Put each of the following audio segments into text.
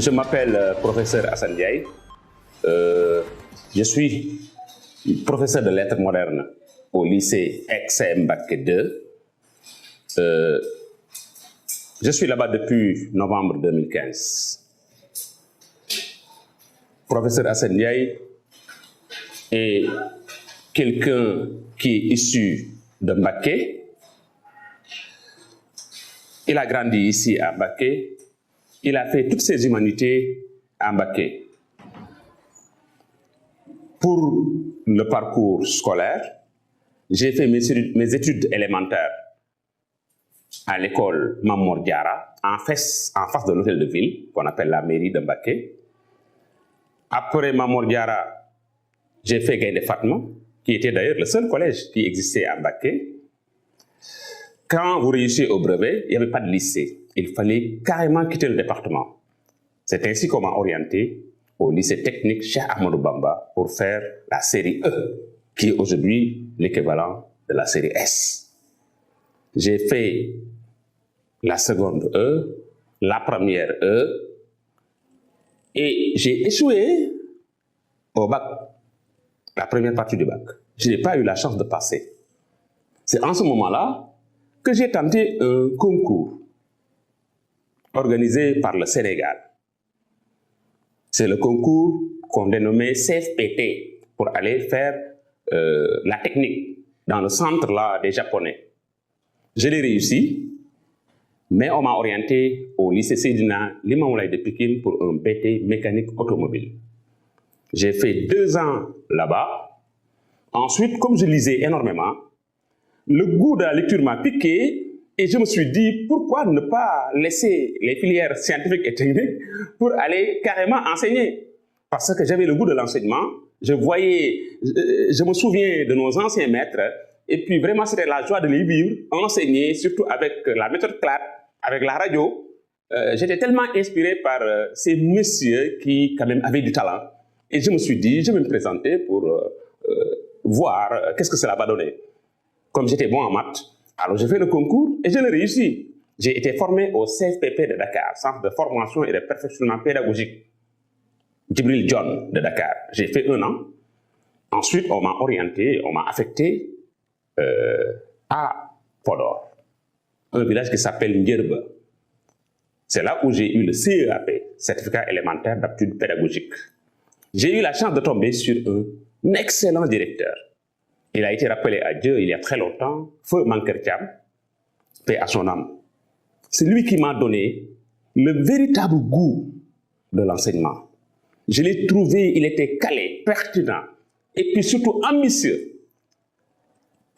Je m'appelle professeur Assane Ndiaye. Je suis professeur de lettres modernes au lycée XM Mbacké 2. Je suis là-bas depuis novembre 2015. Professeur Assane Ndiaye est quelqu'un qui est issu de Mbacké. Il a grandi ici à Mbacké. Il a fait toutes ses humanités à Mbacké. Pour le parcours scolaire, j'ai fait mes études élémentaires à l'école Mame Mor Diarra, en face de l'hôtel de ville, qu'on appelle la mairie de Mbacké. Après Mame Mor Diarra, j'ai fait Gaïndé Fatma, qui était d'ailleurs le seul collège qui existait à Mbacké. Quand vous réussissez au brevet, il n'y avait pas de lycée. Il fallait carrément quitter le département. C'est ainsi qu'on m'a orienté au lycée technique Cheikh Ahmadou Bamba pour faire la série E, qui est aujourd'hui l'équivalent de la série S. J'ai fait la seconde E, la première E, et j'ai échoué au bac, la première partie du bac. Je n'ai pas eu la chance de passer. C'est en ce moment-là que j'ai tenté un concours organisé par le Sénégal. C'est le concours qu'on dénommait CFPT pour aller faire la technique dans le centre là des Japonais. Je l'ai réussi, mais on m'a orienté au lycée Seydina Limamou Laye de Pikine pour un BT mécanique automobile. J'ai fait 2 ans là-bas. Ensuite, comme je lisais énormément, le goût de la lecture m'a piqué et je me suis dit pourquoi ne pas laisser les filières scientifiques et techniques pour aller carrément enseigner. Parce que j'avais le goût de l'enseignement, je me souviens de nos anciens maîtres et puis vraiment c'était la joie de les vivre, enseigner, surtout avec la méthode CLAT, avec la radio. J'étais tellement inspiré par ces messieurs qui quand même avaient du talent et je me suis dit je vais me présenter pour voir qu'est-ce que cela va donner. Comme j'étais bon en maths, alors j'ai fait le concours et je l'ai réussi. J'ai été formé au CFPP de Dakar, Centre de formation et de perfectionnement pédagogique. Djibril John de Dakar. J'ai fait 1 an. Ensuite, on m'a orienté, on m'a affecté à Podor, un village qui s'appelle Nguerba. C'est là où j'ai eu le CEAP, certificat élémentaire d'aptitude pédagogique. J'ai eu la chance de tomber sur un excellent directeur. Il a été rappelé à Dieu il y a très longtemps, Feu Mankeur Thiam, paix à son âme. C'est lui qui m'a donné le véritable goût de l'enseignement. Je l'ai trouvé, il était calé, pertinent, et puis surtout ambitieux.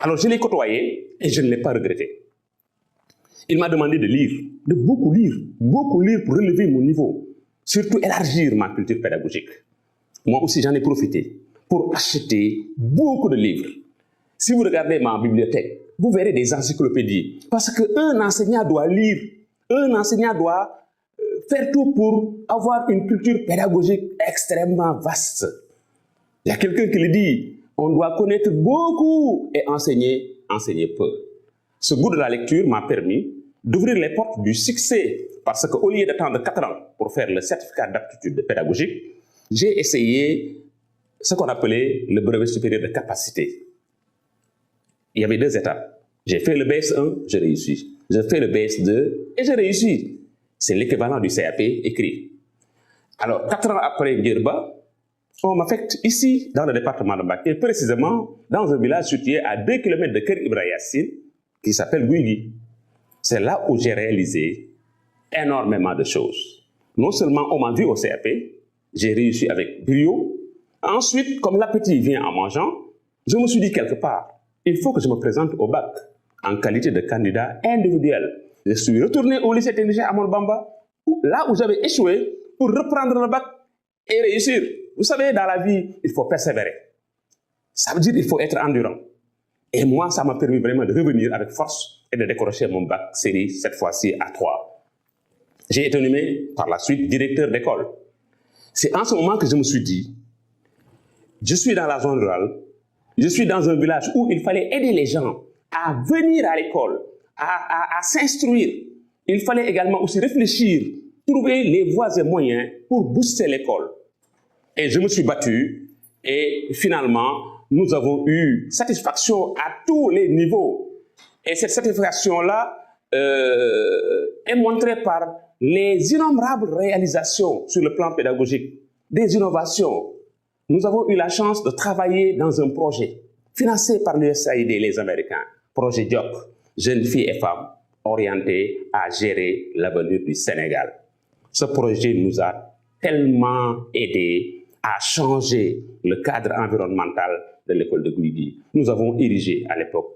Alors je l'ai côtoyé et je ne l'ai pas regretté. Il m'a demandé de lire, de beaucoup lire pour relever mon niveau, surtout élargir ma culture pédagogique. Moi aussi j'en ai profité pour acheter beaucoup de livres. Si vous regardez ma bibliothèque, vous verrez des encyclopédies. Parce qu'un enseignant doit lire, un enseignant doit faire tout pour avoir une culture pédagogique extrêmement vaste. Il y a quelqu'un qui le dit, on doit connaître beaucoup et enseigner peu. Ce goût de la lecture m'a permis d'ouvrir les portes du succès. Parce qu'au lieu d'attendre 4 ans pour faire le certificat d'aptitude pédagogique, j'ai essayé ce qu'on appelait le brevet supérieur de capacité. Il y avait 2 étapes. J'ai fait le BS1, j'ai réussi. J'ai fait le BS2 et j'ai réussi. C'est l'équivalent du CAP écrit. Alors, 4 ans après Nguerba, on m'affecte ici, dans le département de Mbacké, précisément dans un village situé à 2 km de Kër Ibra Yassine, qui s'appelle Guigui. C'est là où j'ai réalisé énormément de choses. Non seulement on m'a vu au CAP, j'ai réussi avec brio. Ensuite, comme l'appétit vient en mangeant, je me suis dit quelque part, il faut que je me présente au bac en qualité de candidat individuel. Je suis retourné au lycée technique Ahmadou Bamba, là où j'avais échoué, pour reprendre le bac et réussir. Vous savez, dans la vie, il faut persévérer. Ça veut dire qu'il faut être endurant. Et moi, ça m'a permis vraiment de revenir avec force et de décrocher mon bac série, cette fois-ci à 3. J'ai été nommé par la suite directeur d'école. C'est en ce moment que je me suis dit, je suis dans la zone rurale, je suis dans un village où il fallait aider les gens à venir à l'école, à s'instruire. Il fallait également aussi réfléchir trouver les voies et moyens pour booster l'école. Et je me suis battu et finalement, nous avons eu satisfaction à tous les niveaux. Et cette satisfaction-là est montrée par les innombrables réalisations sur le plan pédagogique, des innovations. Nous avons eu la chance de travailler dans un projet financé par l'USAID et les Américains, projet DIOC, jeunes filles et femmes orientées à gérer l'avenir du Sénégal. Ce projet nous a tellement aidés à changer le cadre environnemental de l'école de Guigui. Nous avons érigé à l'époque,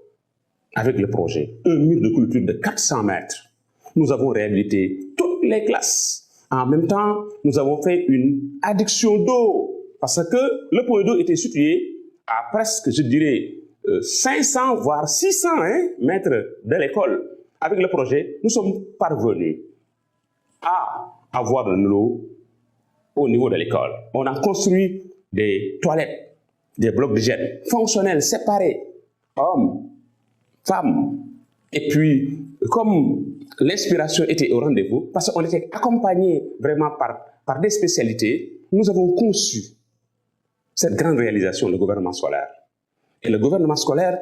avec le projet, un mur de clôture de 400 mètres. Nous avons réhabilité toutes les classes. En même temps, nous avons fait une adduction d'eau, parce que le point d'eau était situé à presque, je dirais, 500 voire 600 mètres de l'école. Avec le projet, nous sommes parvenus à avoir de l'eau au niveau de l'école. On a construit des toilettes, des blocs d'hygiène fonctionnels, séparés, hommes, femmes. Et puis, comme l'inspiration était au rendez-vous, parce qu'on était accompagné vraiment par des spécialités, nous avons conçu cette grande réalisation du gouvernement scolaire. Et le gouvernement scolaire,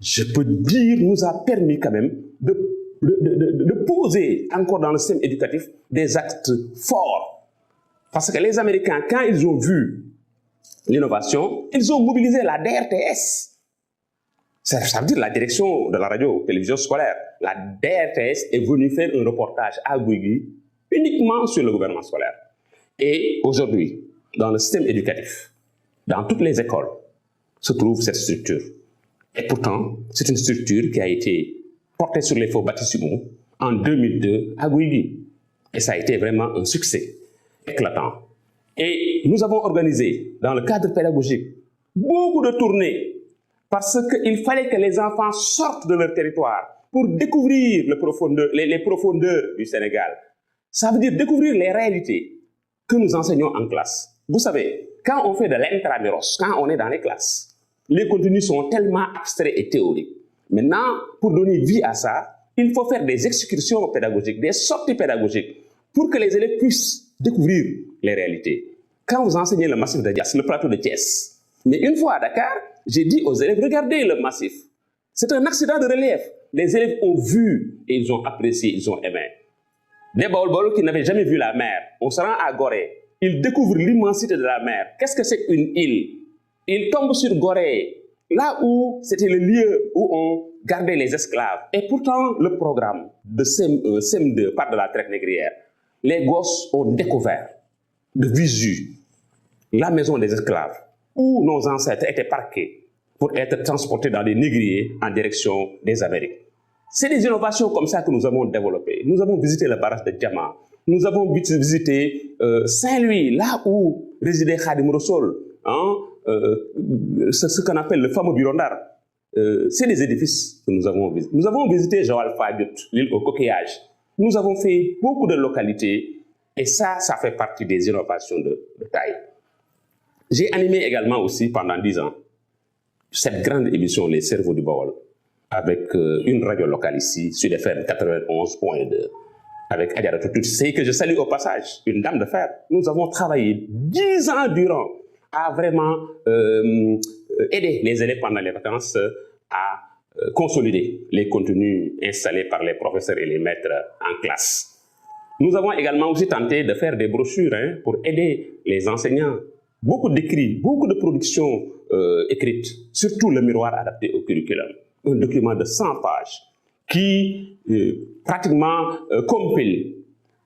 je peux dire, nous a permis quand même de poser encore dans le système éducatif des actes forts. Parce que les Américains, quand ils ont vu l'innovation, ils ont mobilisé la DRTS. Ça veut dire la direction de la radio-télévision scolaire. La DRTS est venue faire un reportage à Guigui uniquement sur le gouvernement scolaire. Et aujourd'hui, dans le système éducatif, dans toutes les écoles, se trouve cette structure. Et pourtant, c'est une structure qui a été portée sur les faux baptismaux en 2002 à Guigui. Et ça a été vraiment un succès éclatant. Et nous avons organisé, dans le cadre pédagogique, beaucoup de tournées parce qu'il fallait que les enfants sortent de leur territoire pour découvrir les profondeurs du Sénégal. Ça veut dire découvrir les réalités que nous enseignons en classe. Vous savez, quand on fait de l'intramuros, quand on est dans les classes, les contenus sont tellement abstraits et théoriques. Maintenant, pour donner vie à ça, il faut faire des excursions pédagogiques, des sorties pédagogiques, pour que les élèves puissent découvrir les réalités. Quand vous enseignez le massif de Dias, le plateau de Thiès, mais une fois à Dakar, j'ai dit aux élèves, regardez le massif. C'est un accident de relief. Les élèves ont vu et ils ont apprécié, ils ont aimé. Des Baol qui n'avaient jamais vu la mer, on se rend à Gorée, ils découvrent l'immensité de la mer. Qu'est-ce que c'est qu'une île? Ils tombent sur Gorée, là où c'était le lieu où on gardait les esclaves. Et pourtant, le programme de CM1, CM2, part de la traite négrière, les gosses ont découvert de visu la maison des esclaves, où nos ancêtres étaient parqués pour être transportés dans des négriers en direction des Amériques. C'est des innovations comme ça que nous avons développées. Nous avons visité le barrage de Diama. Nous avons visité Saint-Louis, là où résidait Khadim Rassoul, ce qu'on appelle le fameux Birondar. C'est des édifices que nous avons visités. Nous avons visité Joal Fadiout, l'île au coquillage. Nous avons fait beaucoup de localités et ça fait partie des innovations de taille. J'ai animé également aussi pendant 10 ans cette grande émission Les Cerveaux du Baol avec une radio locale ici, Sud FM 91.2, avec Adjaratou Toutissé, que je salue au passage, une dame de fer. Nous avons travaillé 10 ans durant à vraiment aider les élèves pendant les vacances à consolider les contenus installés par les professeurs et les maîtres en classe. Nous avons également aussi tenté de faire des brochures pour aider les enseignants. Beaucoup d'écrits, beaucoup de productions écrites, surtout le miroir adapté au curriculum. Un document de 100 pages qui pratiquement compile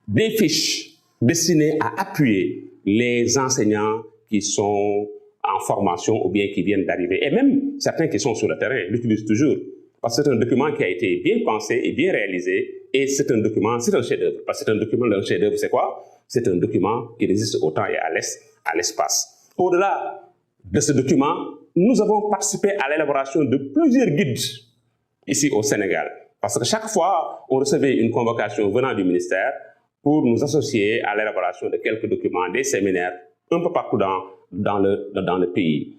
des fiches destinées à appuyer les enseignants qui sont en formation ou bien qui viennent d'arriver. Et même certains qui sont sur le terrain l'utilisent toujours. Parce que c'est un document qui a été bien pensé et bien réalisé. Et c'est un document, c'est un chef-d'œuvre. Parce que c'est un document, un chef-d'œuvre, c'est quoi? C'est un document qui résiste au temps et à l'espace. Au-delà de ce document, nous avons participé à l'élaboration de plusieurs guides ici au Sénégal. Parce que chaque fois, on recevait une convocation venant du ministère pour nous associer à l'élaboration de quelques documents, des séminaires, un peu partout dans le pays.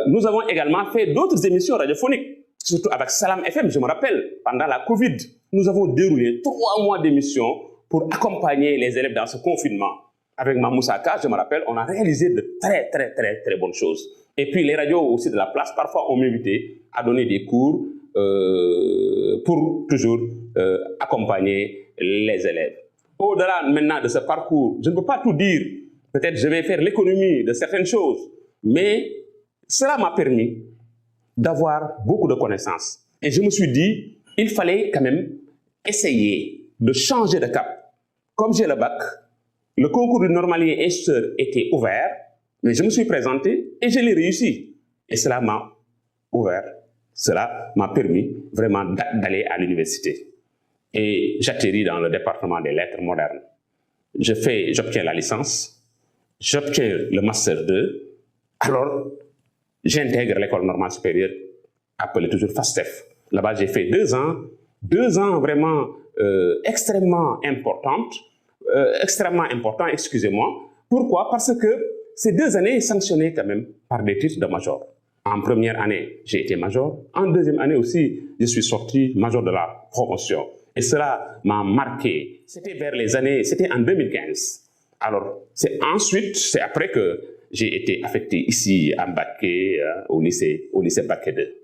Nous avons également fait d'autres émissions radiophoniques, surtout avec Salam FM, je me rappelle, pendant la Covid, nous avons déroulé 3 mois d'émissions pour accompagner les élèves dans ce confinement. Avec Mamoussaka, je me rappelle, on a réalisé de très bonnes choses. Et puis les radios aussi de la place, parfois, ont m'invité à donner des cours pour toujours accompagner les élèves. Au-delà maintenant de ce parcours, je ne peux pas tout dire. Peut-être je vais faire l'économie de certaines choses, mais cela m'a permis d'avoir beaucoup de connaissances. Et je me suis dit, il fallait quand même essayer de changer de cap. Comme j'ai le bac, le concours du normalier instituteur était ouvert, mais je me suis présenté et je l'ai réussi. Et cela m'a ouvert, cela m'a permis vraiment d'aller à l'université. Et j'atterris dans le département des lettres modernes. J'obtiens la licence, j'obtiens le master 2, alors j'intègre l'école normale supérieure, appelée toujours FASTEF. Là-bas, j'ai fait 2 ans vraiment extrêmement importants, excusez-moi. Pourquoi? Parce que ces 2 années sanctionnées quand même par des titres de major. En première année, j'ai été major. En deuxième année aussi, je suis sorti major de la promotion. Et cela m'a marqué. C'était en 2015. Alors, c'est après que j'ai été affecté ici à Mbacké, au lycée Mbacké 2.